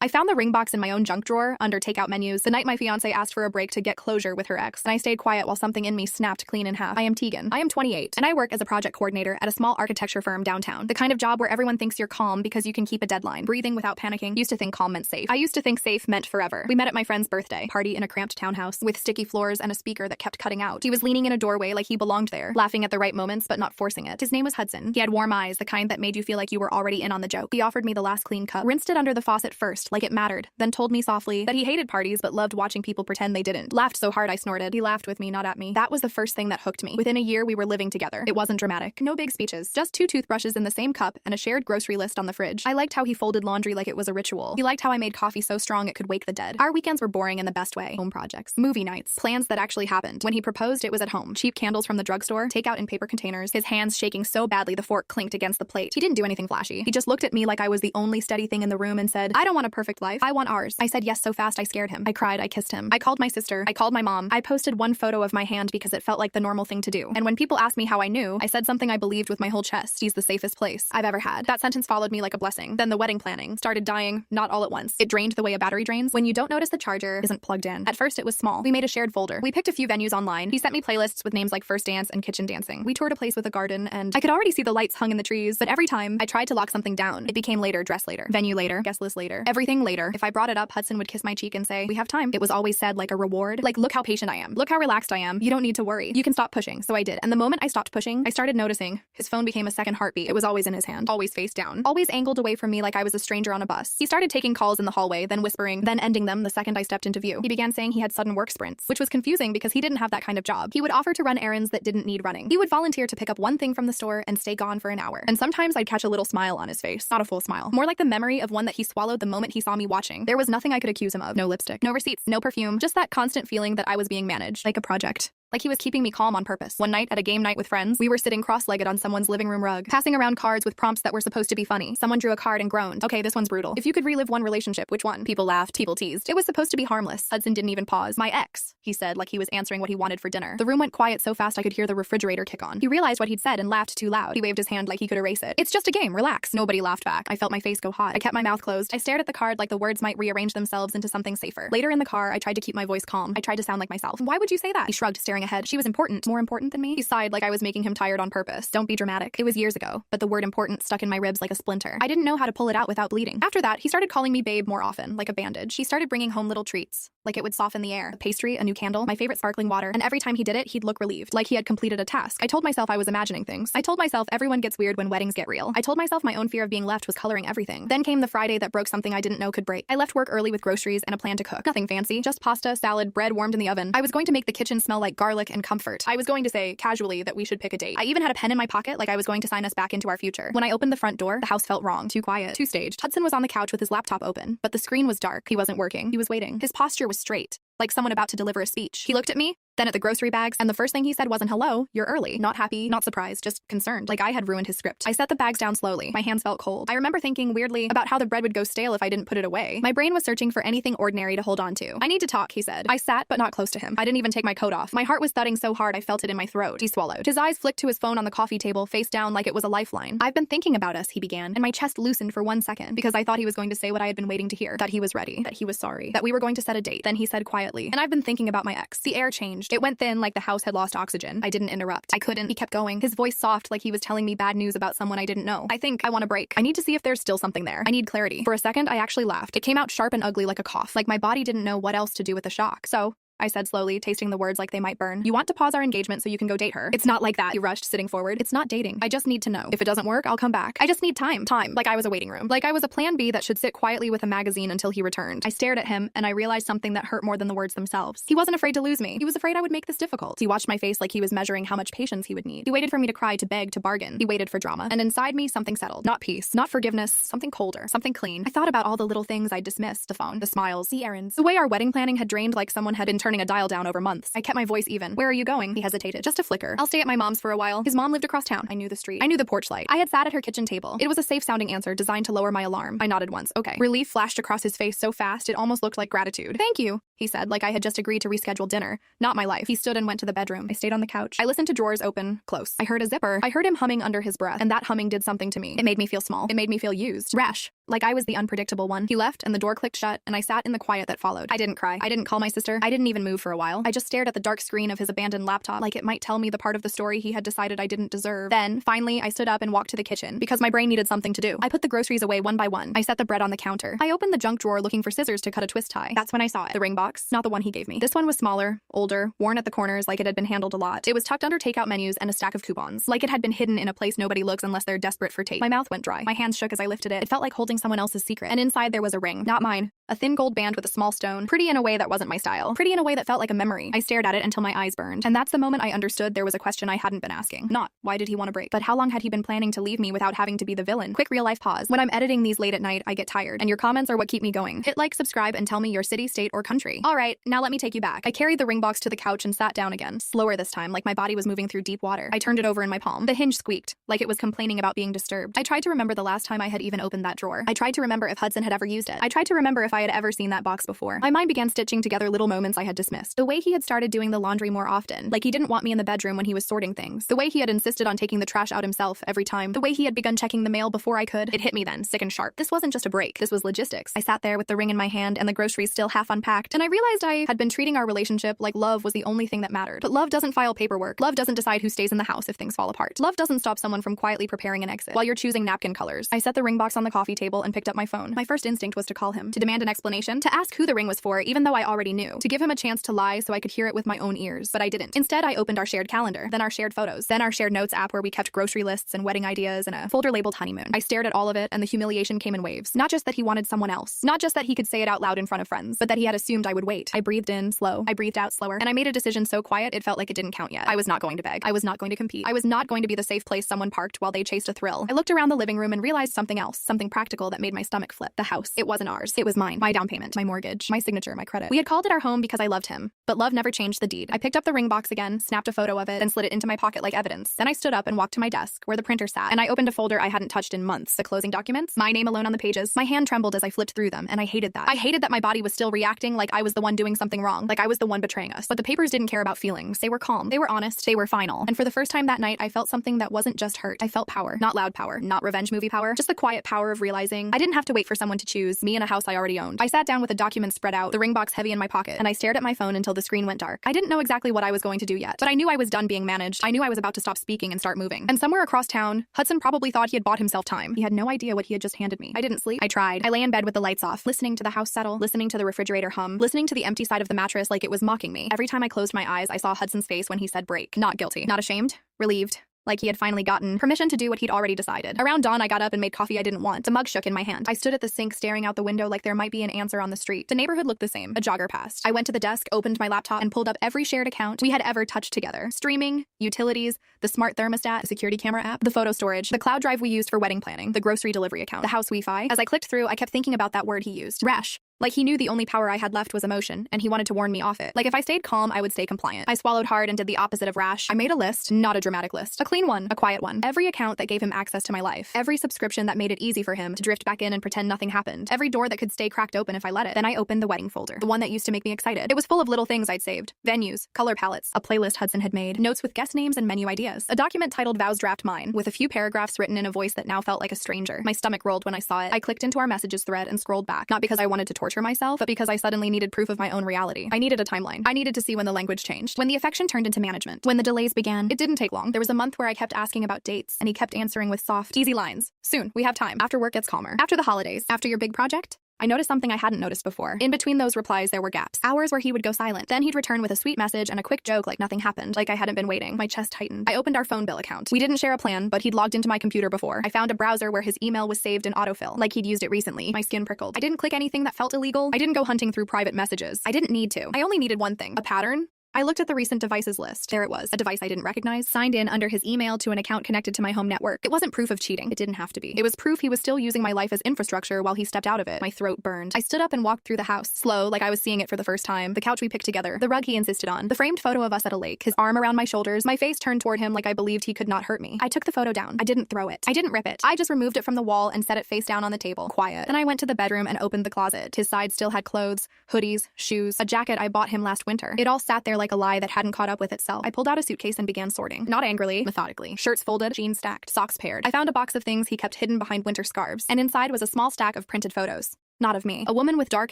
I found the ring box in my own junk drawer under takeout menus the night my fiancé asked for a break to get closure with her ex, and I stayed quiet while something in me snapped clean in half. I am Tegan. I am 28, and I work as a project coordinator at a small architecture firm downtown. The kind of job where everyone thinks you're calm because you can keep a deadline, breathing without panicking. Used to think calm meant safe. I used to think safe meant forever. We met at my friend's birthday party in a cramped townhouse with sticky floors and a speaker that kept cutting out. He was leaning in a doorway like he belonged there, laughing at the right moments but not forcing it. His name was Hudson. He had warm eyes, the kind that made you feel like you were already in on the joke. He offered me the last clean cup, rinsed it under the faucet first, like it mattered, then told me softly that he hated parties but loved watching people pretend they didn't. Laughed so hard I snorted. He laughed with me, not at me. That was the first thing that hooked me. Within a year, we were living together. It wasn't dramatic. No big speeches. Just 2 toothbrushes in the same cup and a shared grocery list on the fridge. I liked how he folded laundry like it was a ritual. He liked how I made coffee so strong it could wake the dead. Our weekends were boring in the best way. Home projects, movie nights, plans that actually happened. When he proposed, it was at home. Cheap candles from the drugstore, takeout in paper containers, his hands shaking so badly the fork clinked against the plate. He didn't do anything flashy. He just looked at me like I was the only steady thing in the room and said, "I don't want a perfect life. I want ours." I said yes so fast I scared him. I cried, I kissed him. I called my sister. I called my mom. I posted one photo of my hand because it felt like the normal thing to do. And when people asked me how I knew, I said something I believed with my whole chest. He's the safest place I've ever had. That sentence followed me like a blessing. Then the wedding planning started dying, not all at once. It drained the way a battery drains when you don't notice the charger isn't plugged in. At first it was small. We made a shared folder. We picked a few venues online. He sent me playlists with names like First Dance and Kitchen Dancing. We toured a place with a garden and I could already see the lights hung in the trees, but every time I tried to lock something down, it became later, dress later, venue later, guest list later, everything later. If I brought it up, Hudson would kiss my cheek and say, "We have time." It was always said like a reward. Like, look how patient I am. Look how relaxed I am. You don't need to worry. You can stop pushing. So I did. And the moment I stopped pushing, I started noticing his phone became a second heartbeat. It was always in his hand, always face down, always angled away from me like I was a stranger on a bus. He started taking calls in the hallway, then whispering, then ending them the second I stepped into view. He began saying he had sudden work sprints, which was confusing because he didn't have that kind of job. He would offer to run errands that didn't need running. He would volunteer to pick up one thing from the store and stay gone for an hour. And sometimes I'd catch a little smile on his face. Not a full smile. More like the memory of one that he swallowed the moment he saw me watching. There was nothing I could accuse him of. No lipstick, no receipts, no perfume, just that constant feeling that I was being managed, like a project. Like he was keeping me calm on purpose. One night at a game night with friends, we were sitting cross-legged on someone's living room rug, passing around cards with prompts that were supposed to be funny. Someone drew a card and groaned, "Okay, this one's brutal. If you could relive one relationship, which one?" People laughed, people teased. It was supposed to be harmless. Hudson didn't even pause. "My ex," he said, like he was answering what he wanted for dinner. The room went quiet so fast I could hear the refrigerator kick on. He realized what he'd said and laughed too loud. He waved his hand like he could erase it. "It's just a game, relax." Nobody laughed back. I felt my face go hot. I kept my mouth closed. I stared at the card like the words might rearrange themselves into something safer. Later in the car, I tried to keep my voice calm. I tried to sound like myself. "Why would you say that?" He shrugged, staring ahead. "She was important. More important than me?" He sighed like I was making him tired on purpose. "Don't be dramatic." It was years ago, but the word important stuck in my ribs like a splinter. I didn't know how to pull it out without bleeding. After that, he started calling me babe more often, like a bandage. He started bringing home little treats, like it would soften the air. A pastry, a new candle, my favorite sparkling water, and every time he did it, he'd look relieved, like he had completed a task. I told myself I was imagining things. I told myself everyone gets weird when weddings get real. I told myself my own fear of being left was coloring everything. Then came the Friday that broke something I didn't know could break. I left work early with groceries and a plan to cook. Nothing fancy, just pasta, salad, bread warmed in the oven. I was going to make the kitchen smell like garlic and comfort. I was going to say, casually, that we should pick a date. I even had a pen in my pocket like I was going to sign us back into our future. When I opened the front door, the house felt wrong, too quiet, too staged. Hudson was on the couch with his laptop open, but the screen was dark. He wasn't working. He was waiting. His posture was straight, like someone about to deliver a speech. He looked at me, then at the grocery bags, and the first thing he said wasn't hello, you're early. Not happy, not surprised, just concerned, like I had ruined his script. I set the bags down slowly. My hands felt cold. I remember thinking weirdly about how the bread would go stale if I didn't put it away. My brain was searching for anything ordinary to hold on to. "I need to talk," he said. I sat, but not close to him. I didn't even take my coat off. My heart was thudding so hard I felt it in my throat. He swallowed. His eyes flicked to his phone on the coffee table, face down like it was a lifeline. "I've been thinking about us," he began, and my chest loosened for 1 second because I thought he was going to say what I had been waiting to hear, that he was ready, that he was sorry, that we were going to set a date. Then he said quietly, "And I've been thinking about my ex." The air changed. It went thin like the house had lost oxygen. I didn't interrupt. I couldn't. He kept going, his voice soft like he was telling me bad news about someone I didn't know. "I think I want a break. I need to see if there's still something there. I need clarity." For a second, I actually laughed. It came out sharp and ugly like a cough, like my body didn't know what else to do with the shock. "So," I said slowly, tasting the words like they might burn, "you want to pause our engagement so you can go date her?" "It's not like that," he rushed, sitting forward. "It's not dating. I just need to know. If it doesn't work, I'll come back. I just need time." Time. Like I was a waiting room. Like I was a plan B that should sit quietly with a magazine until he returned. I stared at him, and I realized something that hurt more than the words themselves. He wasn't afraid to lose me. He was afraid I would make this difficult. He watched my face like he was measuring how much patience he would need. He waited for me to cry, to beg, to bargain. He waited for drama. And inside me, something settled. Not peace, not forgiveness, something colder, something clean. I thought about all the little things I'd dismissed: the phone, the smiles, the errands, the way our wedding planning had drained like someone had been turning a dial down over months. I kept my voice even. "Where are you going?" He hesitated. "Just a flicker. I'll stay at my mom's for a while." His mom lived across town. I knew the street. I knew the porch light. I had sat at her kitchen table. It was a safe-sounding answer designed to lower my alarm. I nodded once. "Okay." Relief flashed across his face so fast it almost looked like gratitude. "Thank you," he said, like I had just agreed to reschedule dinner, not my life. He stood and went to the bedroom. I stayed on the couch. I listened to drawers open, close. I heard a zipper. I heard him humming under his breath, and that humming did something to me. It made me feel small. It made me feel used. Rash. Like I was the unpredictable one. He left, and the door clicked shut, and I sat in the quiet that followed. I didn't cry. I didn't call my sister. I didn't even move for a while. I just stared at the dark screen of his abandoned laptop, like it might tell me the part of the story he had decided I didn't deserve. Then, finally, I stood up and walked to the kitchen, because my brain needed something to do. I put the groceries away one by one. I set the bread on the counter. I opened the junk drawer looking for scissors to cut a twist tie. That's when I saw it. The ring box, not the one he gave me. This one was smaller, older, worn at the corners like it had been handled a lot. It was tucked under takeout menus and a stack of coupons, like it had been hidden in a place nobody looks unless they're desperate for tape. My mouth went dry. My hands shook as I lifted it. It felt like holding someone else's secret. And inside there was a ring. Not mine. A thin gold band with a small stone. Pretty in a way that wasn't my style. Pretty in a way that felt like a memory. I stared at it until my eyes burned. And that's the moment I understood there was a question I hadn't been asking. Not, why did he want to break? But how long had he been planning to leave me without having to be the villain? Quick real life pause. When I'm editing these late at night, I get tired. And your comments are what keep me going. Hit like, subscribe, and tell me your city, state, or country. Alright, now let me take you back. I carried the ring box to the couch and sat down again. Slower this time, like my body was moving through deep water. I turned it over in my palm. The hinge squeaked, like it was complaining about being disturbed. I tried to remember the last time I had even opened that drawer. I tried to remember if Hudson had ever used it. I tried to remember if I had ever seen that box before. My mind began stitching together little moments I had dismissed. The way he had started doing the laundry more often, like he didn't want me in the bedroom when he was sorting things. The way he had insisted on taking the trash out himself every time. The way he had begun checking the mail before I could. It hit me then, sick and sharp. This wasn't just a break. This was logistics. I sat there with the ring in my hand and the groceries still half unpacked, and I realized I had been treating our relationship like love was the only thing that mattered. But love doesn't file paperwork. Love doesn't decide who stays in the house if things fall apart. Love doesn't stop someone from quietly preparing an exit while you're choosing napkin colors. I set the ring box on the coffee table and picked up my phone. My first instinct was to call him, to demand an explanation, to ask who the ring was for, even though I already knew, to give him a chance to lie so I could hear it with my own ears. But I didn't. Instead, I opened our shared calendar, then our shared photos, then our shared notes app where we kept grocery lists and wedding ideas and a folder labeled honeymoon. I stared at all of it, and the humiliation came in waves. Not just that he wanted someone else, not just that he could say it out loud in front of friends, but that he had assumed I would wait. I breathed in slow, I breathed out slower, and I made a decision so quiet it felt like it didn't count yet. I was not going to beg. I was not going to compete. I was not going to be the safe place someone parked while they chased a thrill. I looked around the living room and realized something else, something practical that made my stomach flip. The house. It wasn't ours. It was mine. My down payment, my mortgage, my signature, my credit. We had called it our home because I loved him, but love never changed the deed. I picked up the ring box again, snapped a photo of it, then slid it into my pocket like evidence. Then I stood up and walked to my desk, where the printer sat, and I opened a folder I hadn't touched in months. The closing documents, my name alone on the pages. My hand trembled as I flipped through them, and I hated that. I hated that my body was still reacting like I was the one doing something wrong, like I was the one betraying us. But the papers didn't care about feelings. They were calm. They were honest. They were final. And for the first time that night, I felt something that wasn't just hurt. I felt power. Not loud power. Not revenge movie power. Just the quiet power of realizing I didn't have to wait for someone to choose me in a house I already owned. I sat down with the documents spread out, the ring box heavy in my pocket, and I stared at my phone until the screen went dark. I didn't know exactly what I was going to do yet, but I knew I was done being managed. I knew I was about to stop speaking and start moving. And somewhere across town, Hudson probably thought he had bought himself time. He had no idea what he had just handed me. I didn't sleep. I tried. I lay in bed with the lights off, listening to the house settle, listening to the refrigerator hum, listening to the empty side of the mattress like it was mocking me. Every time I closed my eyes, I saw Hudson's face when he said break. Not guilty. Not ashamed. Relieved. Like he had finally gotten permission to do what he'd already decided. Around dawn, I got up and made coffee I didn't want. The mug shook in my hand. I stood at the sink staring out the window like there might be an answer on the street. The neighborhood looked the same. A jogger passed. I went to the desk, opened my laptop, and pulled up every shared account we had ever touched together. Streaming, utilities, the smart thermostat, the security camera app, the photo storage, the cloud drive we used for wedding planning, the grocery delivery account, the house Wi-Fi. As I clicked through, I kept thinking about that word he used. Rash. Like he knew the only power I had left was emotion, and he wanted to warn me off it. Like if I stayed calm, I would stay compliant. I swallowed hard and did the opposite of rash. I made a list, not a dramatic list. A clean one, a quiet one. Every account that gave him access to my life. Every subscription that made it easy for him to drift back in and pretend nothing happened. Every door that could stay cracked open if I let it. Then I opened the wedding folder, the one that used to make me excited. It was full of little things I'd saved. Venues, color palettes, a playlist Hudson had made, notes with guest names and menu ideas. A document titled Vows Draft Mine, with a few paragraphs written in a voice that now felt like a stranger. My stomach rolled when I saw it. I clicked into our messages thread and scrolled back, not because I wanted to torture myself, but because I suddenly needed proof of my own reality. I needed a timeline. I needed to see when the language changed, when the affection turned into management, when the delays began. It didn't take long. There was a month where I kept asking about dates, and he kept answering with soft, easy lines. Soon, we have time. After work gets calmer. After the holidays. After your big project? I noticed something I hadn't noticed before. In between those replies, there were gaps. Hours where he would go silent. Then he'd return with a sweet message and a quick joke like nothing happened, like I hadn't been waiting. My chest tightened. I opened our phone bill account. We didn't share a plan, but he'd logged into my computer before. I found a browser where his email was saved in autofill, like he'd used it recently. My skin prickled. I didn't click anything that felt illegal. I didn't go hunting through private messages. I didn't need to. I only needed one thing. A pattern. I looked at the recent devices list. There it was, a device I didn't recognize, signed in under his email to an account connected to my home network. It wasn't proof of cheating. It didn't have to be. It was proof he was still using my life as infrastructure while he stepped out of it. My throat burned. I stood up and walked through the house, slow, like I was seeing it for the first time. The couch we picked together, the rug he insisted on, the framed photo of us at a lake, his arm around my shoulders, my face turned toward him like I believed he could not hurt me. I took the photo down. I didn't throw it. I didn't rip it. I just removed it from the wall and set it face down on the table. Quiet. Then I went to the bedroom and opened the closet. His side still had clothes, hoodies, shoes, a jacket I bought him last winter. It all sat there like a lie that hadn't caught up with itself. I pulled out a suitcase and began sorting. Not angrily, methodically. Shirts folded, jeans stacked, socks paired. I found a box of things he kept hidden behind winter scarves, and inside was a small stack of printed photos. Not of me. A woman with dark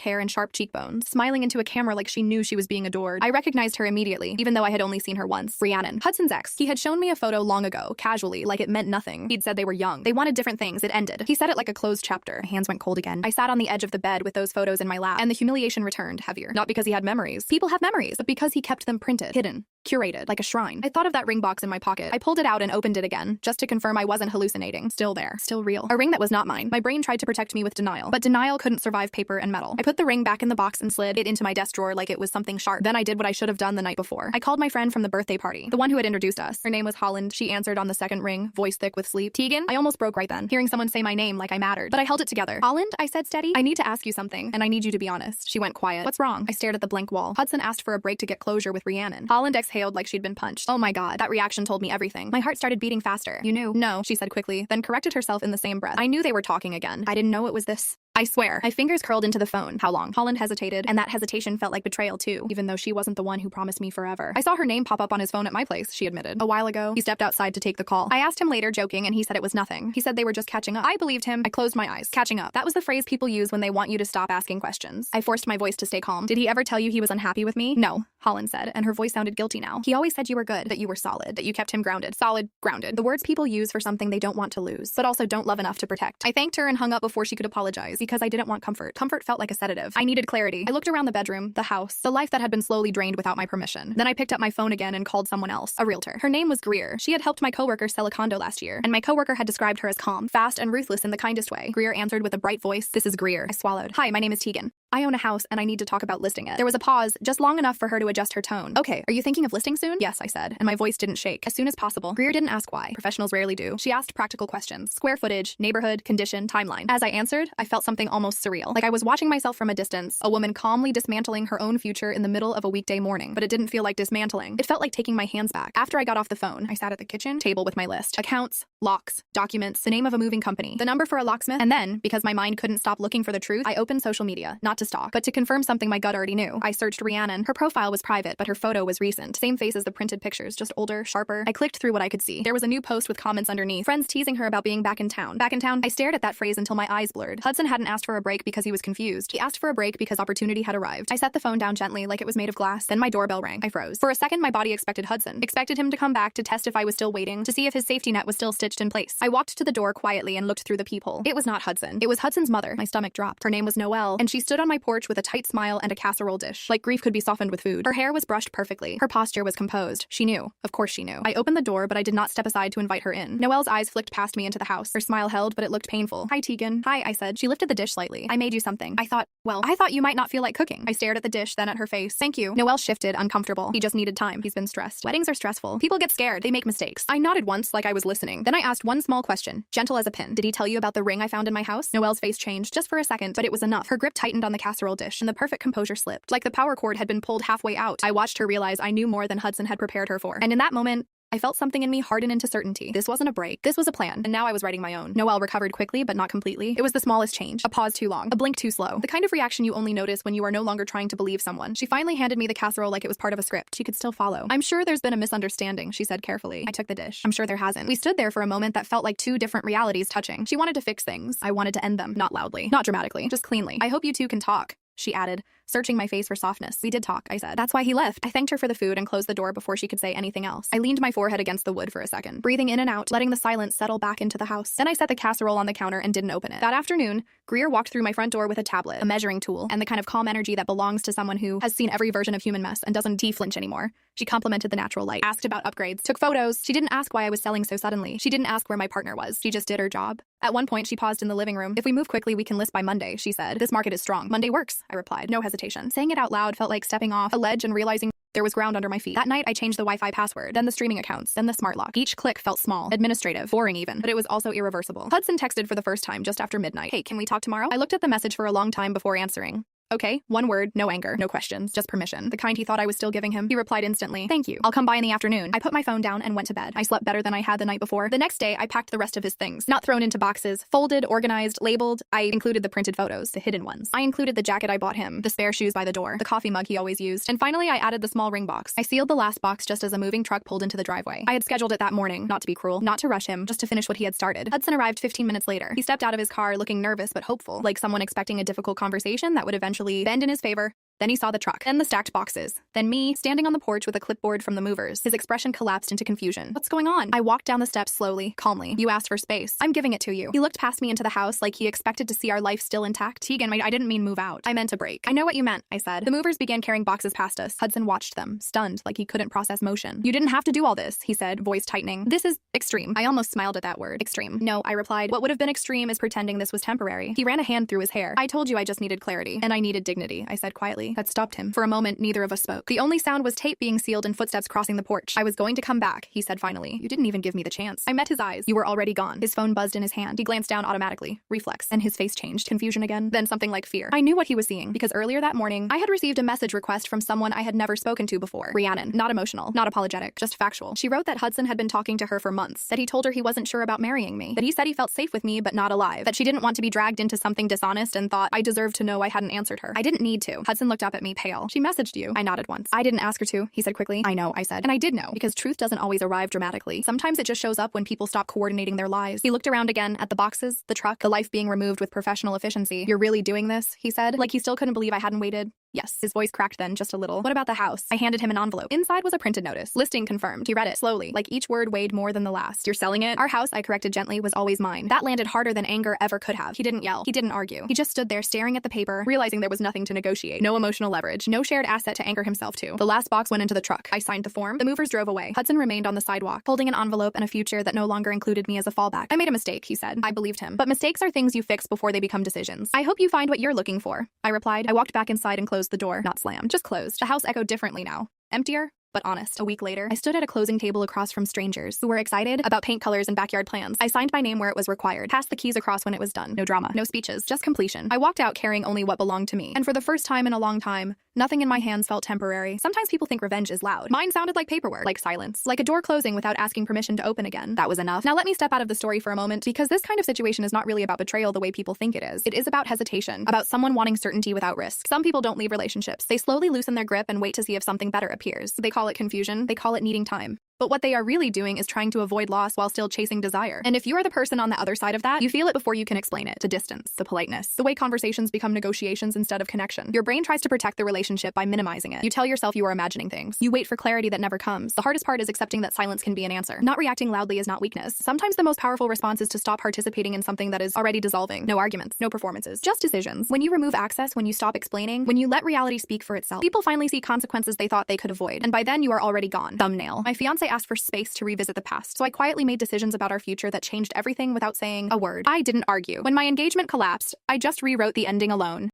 hair and sharp cheekbones, smiling into a camera like she knew she was being adored. I recognized her immediately, even though I had only seen her once. Rhiannon, Hudson's ex. He had shown me a photo long ago, casually, like it meant nothing. He'd said they were young. They wanted different things. It ended. He said it like a closed chapter. My hands went cold again. I sat on the edge of the bed with those photos in my lap, and the humiliation returned, heavier. Not because he had memories. People have memories, but because he kept them printed, hidden, curated, like a shrine. I thought of that ring box in my pocket. I pulled it out and opened it again, just to confirm I wasn't hallucinating. Still there. Still real. A ring that was not mine. My brain tried to protect me with denial, but denial couldn't survive paper and metal. I put the ring back in the box and slid it into my desk drawer like it was something sharp. Then I did what I should have done the night before. I called my friend from the birthday party, the one who had introduced us. Her name was Holland. She answered on the second ring, voice thick with sleep. Tegan? I almost broke right then, hearing someone say my name like I mattered. But I held it together. Holland? I said steady. I need to ask you something, and I need you to be honest. She went quiet. What's wrong? I stared at the blank wall. Hudson asked for a break to get closure with Rhiannon. Holland exhaled like she'd been punched. Oh my god, that reaction told me everything. My heart started beating faster. You knew? No, she said quickly, then corrected herself in the same breath. I knew they were talking again. I didn't know it was this. I swear. My fingers curled into the phone. How long? Holland hesitated, and that hesitation felt like betrayal too, even though she wasn't the one who promised me forever. I saw her name pop up on his phone at my place, she admitted. A while ago, he stepped outside to take the call. I asked him later, joking, and he said it was nothing. He said they were just catching up. I believed him. I closed my eyes. Catching up. That was the phrase people use when they want you to stop asking questions. I forced my voice to stay calm. Did he ever tell you he was unhappy with me? No, Holland said, and her voice sounded guilty now. He always said you were good, that you were solid, that you kept him grounded. Solid, grounded. The words people use for something they don't want to lose, but also don't love enough to protect. I thanked her and hung up before she could apologize, because I didn't want comfort. Comfort felt like a sedative. I needed clarity. I looked around the bedroom, the house, the life that had been slowly drained without my permission. Then I picked up my phone again and called someone else, a realtor. Her name was Greer. She had helped my coworker sell a condo last year, and my coworker had described her as calm, fast, and ruthless in the kindest way. Greer answered with a bright voice. This is Greer. I swallowed. Hi, my name is Tegan. I own a house and I need to talk about listing it. There was a pause, just long enough for her to adjust her tone. Okay, are you thinking of listing soon? Yes, I said, and my voice didn't shake. As soon as possible. Greer didn't ask why. Professionals rarely do. She asked practical questions. Square footage, neighborhood, condition, timeline. As I answered, I felt something almost surreal. Like I was watching myself from a distance, a woman calmly dismantling her own future in the middle of a weekday morning. But it didn't feel like dismantling. It felt like taking my hands back. After I got off the phone, I sat at the kitchen table with my list. Accounts, locks, documents, the name of a moving company, the number for a locksmith, and then, because my mind couldn't stop looking for the truth, I opened social media, not to stalk, but to confirm something my gut already knew. I searched Rhiannon. Her profile was private, but her photo was recent. Same face as the printed pictures, just older, sharper. I clicked through what I could see. There was a new post with comments underneath. Friends teasing her about being back in town. Back in town? I stared at that phrase until my eyes blurred. Hudson hadn't asked for a break because he was confused. He asked for a break because opportunity had arrived. I set the phone down gently like it was made of glass. Then my doorbell rang. I froze. For a second, my body expected Hudson. Expected him to come back to test if I was still waiting, to see if his safety net was still stitched in place. I walked to the door quietly and looked through the peephole. It was not Hudson. It was Hudson's mother. My stomach dropped. Her name was Noelle, and she stood on my porch with a tight smile and a casserole dish, like grief could be softened with food. Her hair was brushed perfectly. Her posture was composed. She knew. Of course she knew. I opened the door, but I did not step aside to invite her in. Noelle's eyes flicked past me into the house. Her smile held, but it looked painful. Hi, Tegan. Hi, I said. She lifted the dish slightly. I made you something. I thought you might not feel like cooking. I stared at the dish, then at her face. Thank you. Noelle shifted, uncomfortable. He just needed time. He's been stressed. Weddings are stressful. People get scared. They make mistakes. I nodded once, like I was listening. Then I asked one small question, gentle as a pin. Did he tell you about the ring I found in my house? Noelle's face changed, just for a second, but it was enough. Her grip tightened on the casserole dish, and the perfect composure slipped. Like the power cord had been pulled halfway out. I watched her realize I knew more than Hudson had prepared her for. And in that moment, I felt something in me harden into certainty. This wasn't a break. This was a plan, and now I was writing my own. Noelle recovered quickly, but not completely. It was the smallest change. A pause too long. A blink too slow. The kind of reaction you only notice when you are no longer trying to believe someone. She finally handed me the casserole like it was part of a script. She could still follow. I'm sure there's been a misunderstanding, she said carefully. I took the dish. I'm sure there hasn't. We stood there for a moment that felt like two different realities touching. She wanted to fix things. I wanted to end them. Not loudly. Not dramatically. Just cleanly. I hope you two can talk, she added, searching my face for softness. We did talk, I said. That's why he left. I thanked her for the food and closed the door before she could say anything else. I leaned my forehead against the wood for a second, breathing in and out, letting the silence settle back into the house. Then I set the casserole on the counter and didn't open it. That afternoon, Greer walked through my front door with a tablet, a measuring tool, and the kind of calm energy that belongs to someone who has seen every version of human mess and doesn't flinch anymore. She complimented the natural light, asked about upgrades, took photos. She didn't ask why I was selling so suddenly. She didn't ask where my partner was. She just did her job. At one point, she paused in the living room. If we move quickly, we can list by Monday, she said. This market is strong. Monday works, I replied. No hesitation. Saying it out loud felt like stepping off a ledge and realizing There was ground under my feet. That night, I changed the Wi-Fi password, then the streaming accounts, then the smart lock. Each click felt small, administrative, boring even, but it was also irreversible. Hudson texted for the first time just after midnight. Hey, can we talk tomorrow? I looked at the message for a long time before answering. Okay, one word, no anger, no questions, just permission. The kind he thought I was still giving him. He replied instantly, thank you. I'll come by in the afternoon. I put my phone down and went to bed. I slept better than I had the night before. The next day, I packed the rest of his things. Not thrown into boxes, folded, organized, labeled. I included the printed photos, the hidden ones. I included the jacket I bought him, the spare shoes by the door, the coffee mug he always used. And finally, I added the small ring box. I sealed the last box just as a moving truck pulled into the driveway. I had scheduled it that morning, not to be cruel, not to rush him, just to finish what he had started. Hudson arrived 15 minutes later. He stepped out of his car looking nervous but hopeful, like someone expecting a difficult conversation that would eventually bend in his favor. Then he saw the truck, then the stacked boxes, then me, standing on the porch with a clipboard from the movers. His expression collapsed into confusion. What's going on? I walked down the steps slowly, calmly. You asked for space. I'm giving it to you. He looked past me into the house like he expected to see our life still intact. Tegan, I didn't mean move out. I meant a break. I know what you meant, I said. The movers began carrying boxes past us. Hudson watched them, stunned, like he couldn't process motion. You didn't have to do all this, he said, voice tightening. This is extreme. I almost smiled at that word. Extreme. No, I replied. What would have been extreme is pretending this was temporary. He ran a hand through his hair. I told you I just needed clarity, and I needed dignity, I said quietly. That stopped him. For a moment, neither of us spoke. The only sound was tape being sealed and footsteps crossing the porch. I was going to come back, he said finally. You didn't even give me the chance. I met his eyes. You were already gone. His phone buzzed in his hand. He glanced down automatically. Reflex. And his face changed. Confusion again. Then something like fear. I knew what he was seeing, because earlier that morning, I had received a message request from someone I had never spoken to before. Rhiannon. Not emotional. Not apologetic. Just factual. She wrote that Hudson had been talking to her for months. That he told her he wasn't sure about marrying me. That he said he felt safe with me, but not alive. That she didn't want to be dragged into something dishonest and thought I deserved to know I hadn't answered her. I didn't need to. Hudson looked up at me pale. She messaged you. I nodded once. I didn't ask her to, he said quickly. I know, I said. And I did know, because truth doesn't always arrive dramatically. Sometimes it just shows up when people stop coordinating their lives. He looked around again at the boxes, the truck, the life being removed with professional efficiency. You're really doing this, he said, like he still couldn't believe I hadn't waited. Yes. His voice cracked then, just a little. What about the house? I handed him an envelope. Inside was a printed notice. Listing confirmed. He read it slowly, like each word weighed more than the last. You're selling it? Our house, I corrected gently, was always mine. That landed harder than anger ever could have. He didn't yell. He didn't argue. He just stood there staring at the paper, realizing there was nothing to negotiate. No emotional leverage. No shared asset to anchor himself to. The last box went into the truck. I signed the form. The movers drove away. Hudson remained on the sidewalk, holding an envelope and a future that no longer included me as a fallback. I made a mistake, he said. I believed him. But mistakes are things you fix before they become decisions. I hope you find what you're looking for, I replied. I walked back inside and closed the door. Not slammed. Just closed. The house echoed differently now. Emptier, but honest. A week later, I stood at a closing table across from strangers who were excited about paint colors and backyard plans. I signed my name where it was required, passed the keys across when it was done. No drama, no speeches, just completion. I walked out carrying only what belonged to me. And for the first time in a long time, nothing in my hands felt temporary. Sometimes people think revenge is loud. Mine sounded like paperwork, like silence, like a door closing without asking permission to open again. That was enough. Now let me step out of the story for a moment, because this kind of situation is not really about betrayal the way people think it is. It is about hesitation, about someone wanting certainty without risk. Some people don't leave relationships. They slowly loosen their grip and wait to see if something better appears. They call it confusion. They call it needing time. But what they are really doing is trying to avoid loss while still chasing desire. And if you are the person on the other side of that, you feel it before you can explain it. The distance, the politeness, the way conversations become negotiations instead of connection. Your brain tries to protect the relationship by minimizing it. You tell yourself you are imagining things. You wait for clarity that never comes. The hardest part is accepting that silence can be an answer. Not reacting loudly is not weakness. Sometimes the most powerful response is to stop participating in something that is already dissolving. No arguments, no performances, just decisions. When you remove access, when you stop explaining, when you let reality speak for itself, people finally see consequences they thought they could avoid. And by then you are already gone. Thumbnail. My fiance asked for space to revisit the past, so I quietly made decisions about our future that changed everything without saying a word. I didn't argue. When my engagement collapsed, I just rewrote the ending alone.